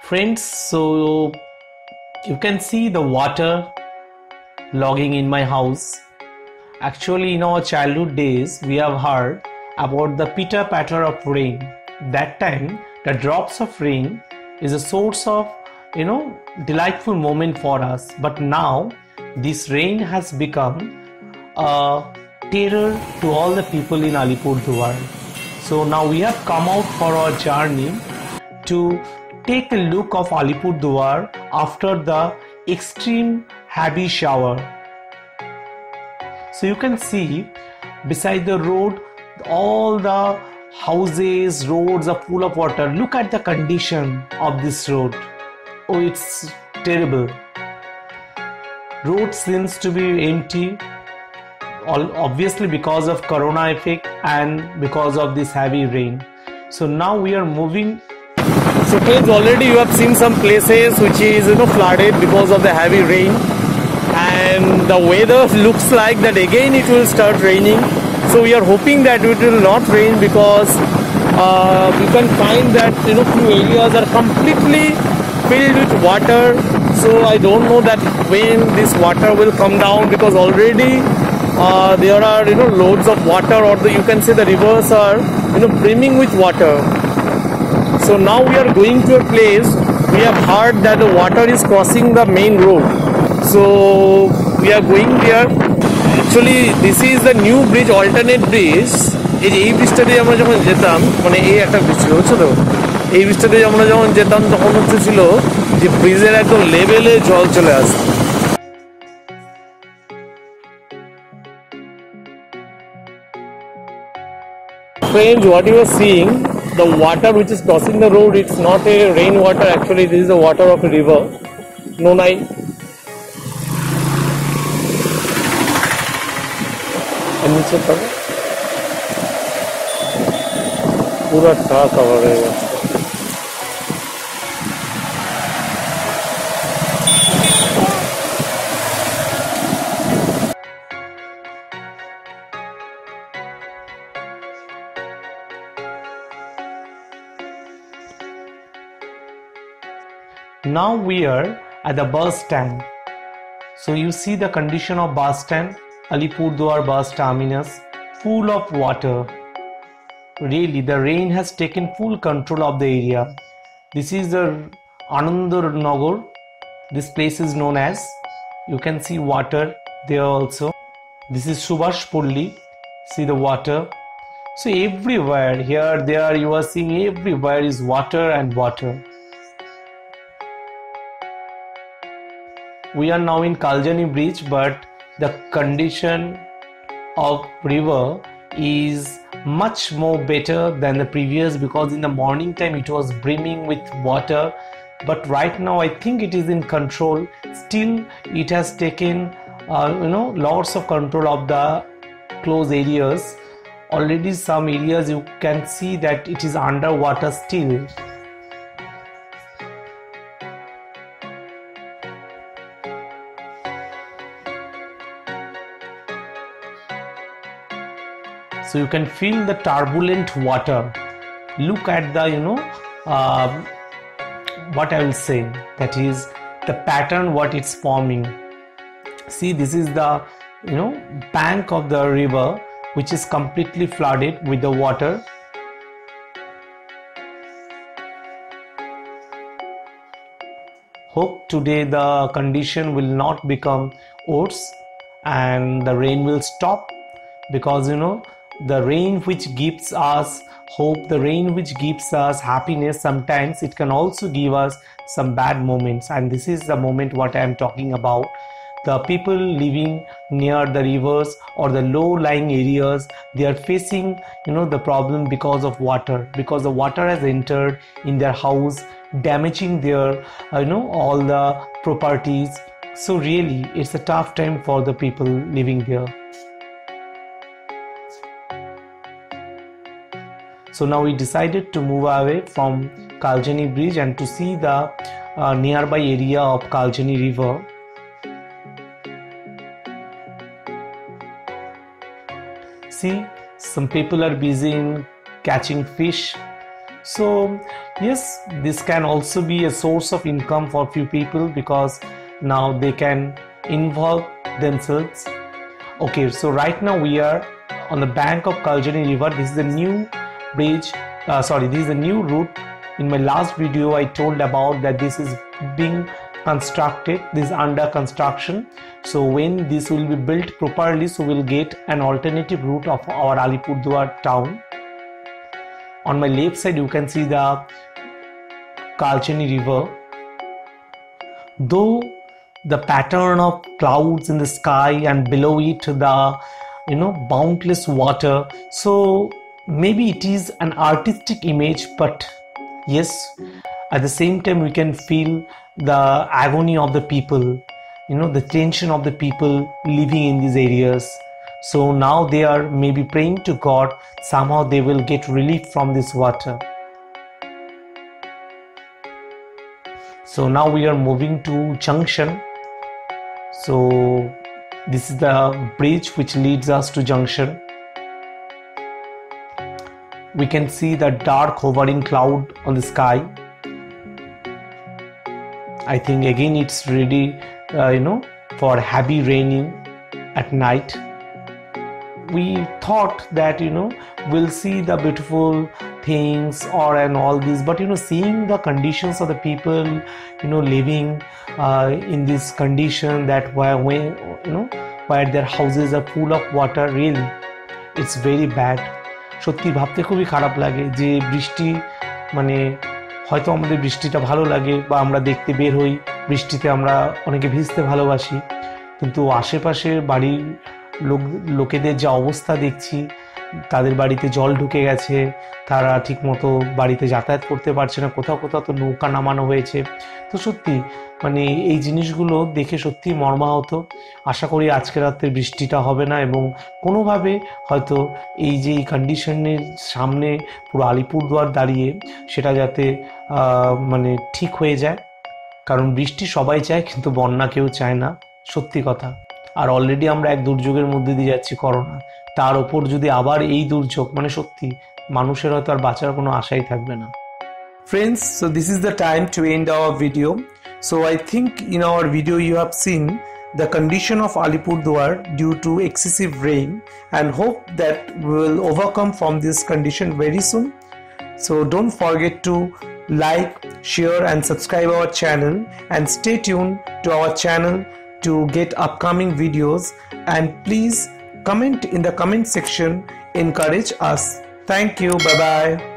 Friends, so you can see the water logging in my house. Actually, in our childhood days, we have heard about the pitter patter of rain. That time, the drops of rain is a source of, delightful moment for us. But now, this rain has become a terror to all the people in Alipurduar. So now we have come out for our journey to take a look of Alipurduar after the extreme heavy shower. So you can see beside the road all the houses, roads are full of water. Look at the condition of this road. Oh, it's terrible. Road seems to be empty, obviously because of corona effect and because of this heavy rain. So now we are moving. So friends, already you have seen some places which is flooded because of the heavy rain, and the weather looks like that again it will start raining. So we are hoping that it will not rain, because you can find that few areas are completely filled with water. So I don't know that when this water will come down, because already there are loads of water, or you can say the rivers are brimming with water. So now we are going to a place, we have heard that the water is crossing the main road. So we are going there. Actually this is the new bridge, alternate bridge. এই ব্রিজটাতে আমরা যখন যেতাম, মানে এই একটা bridge ছিল, বুঝছো তো, এই ব্রিজটাতে আমরা যখন যেতাম তখন ছিল যে ব্রিজের একদম লেভেলে জল চলে আসে। Friends, what you are seeing, the water which is crossing the road, it's not a rainwater. Actually this is the water of a river, Nonai. नीचे पर पूरा टा कवर है। Now we are at the bus stand. So you see the condition of bus stand, Alipurduar bus terminus, full of water. Really, the rain has taken full control of the area. This is the Anandanagar. This place is known as. You can see water there also. This is Subhashpulli. See the water. So everywhere, here, there, you are seeing everywhere is water and water. We are now in Kaljani bridge, but the condition of river is much more better than the previous, because in the morning time it was brimming with water, but right now I think it is in control. Still it has taken lots of control of the closed areas. Already some areas you can see that it is underwater still. So you can feel the turbulent water. Look at the what I will say, that is the pattern what it's forming. See, this is the bank of the river which is completely flooded with the water. Hope today the condition will not become worse and the rain will stop, because the rain which gives us hope, the rain which gives us happiness, sometimes it can also give us some bad moments, and this is the moment what I am talking about. The people living near the rivers or the low-lying areas, they are facing the problem because of water, because the water has entered in their house, damaging their all the properties. So really it's a tough time for the people living there. So now we decided to move away from Kaljani bridge and to see the nearby area of Kaljani river. See, some people are busy in catching fish. So Yes, this can also be a source of income for few people because now they can involve themselves. Okay, so right now we are on the bank of Kaljani River. This is the new bridge. This is a new route. In my last video, I told about that this is being constructed. This is under construction. So when this will be built properly, so we'll get an alternative route of our Alipurduar town. On my left side, you can see the Kaljani River. Though the pattern of clouds in the sky and below it the boundless water, so maybe it is an artistic image, but yes, at the same time we can feel the agony of the people, the tension of the people living in these areas. So now they are maybe praying to God, somehow they will get relief from this water. So now we are moving to Junction. So this is the bridge which leads us to Junction. We can see the dark hovering cloud on the sky. I think again it's ready for heavy raining at night. We thought that we'll see the beautiful things and all this, but seeing the conditions of the people living in this condition, that where their houses are full of water, really it's very bad. সত্যি ভাবতে খুবই খারাপ লাগে যে বৃষ্টি হয়তো আমাদের বৃষ্টিটা ভালো লাগে বা আমরা দেখতে বের হই, বৃষ্টিতে আমরা অনেকে ভিজতে ভালোবাসি, কিন্তু আশেপাশে বাড়ির লোকেদের যে অবস্থা দেখছি, তাদের বাড়িতে জল ঢুকে গেছে, তারা ঠিকমতো বাড়িতে যাতায়াত করতে পারছে না, কোথাও কোথাও তো নৌকা নামানো হয়েছে। তো সত্যি এই জিনিসগুলো দেখে সত্যি মর্মাহত। আশা করি আজকে রাতের বৃষ্টিটা হবে না এবং কোনোভাবে হয়তো এই যে এই কন্ডিশনের সামনে পুরো আলিপুরদুয়ার দাঁড়িয়ে সেটা যাতে ঠিক হয়ে যায়, কারণ বৃষ্টি সবাই চায় কিন্তু বন্যা কেউ চায় না, সত্যি কথা। আর অলরেডি আমরা এক দুর্যোগের মধ্যে দিয়ে যাচ্ছি, করোনা, তার উপর যদি আবার এই দুর্যোগ, সত্যি মানুষের হয়তো আর বাঁচার কোনো আশাই থাকবে না। Friends, so this is the time to end our video. So I think in our video you have seen the condition of Alipurduar due to excessive rain, and hope that we will overcome from this condition very soon. So don't forget to like, share and subscribe our channel, and stay tuned to our channel to get upcoming videos, and please comment in the comment section, encourage us. Thank you, bye bye.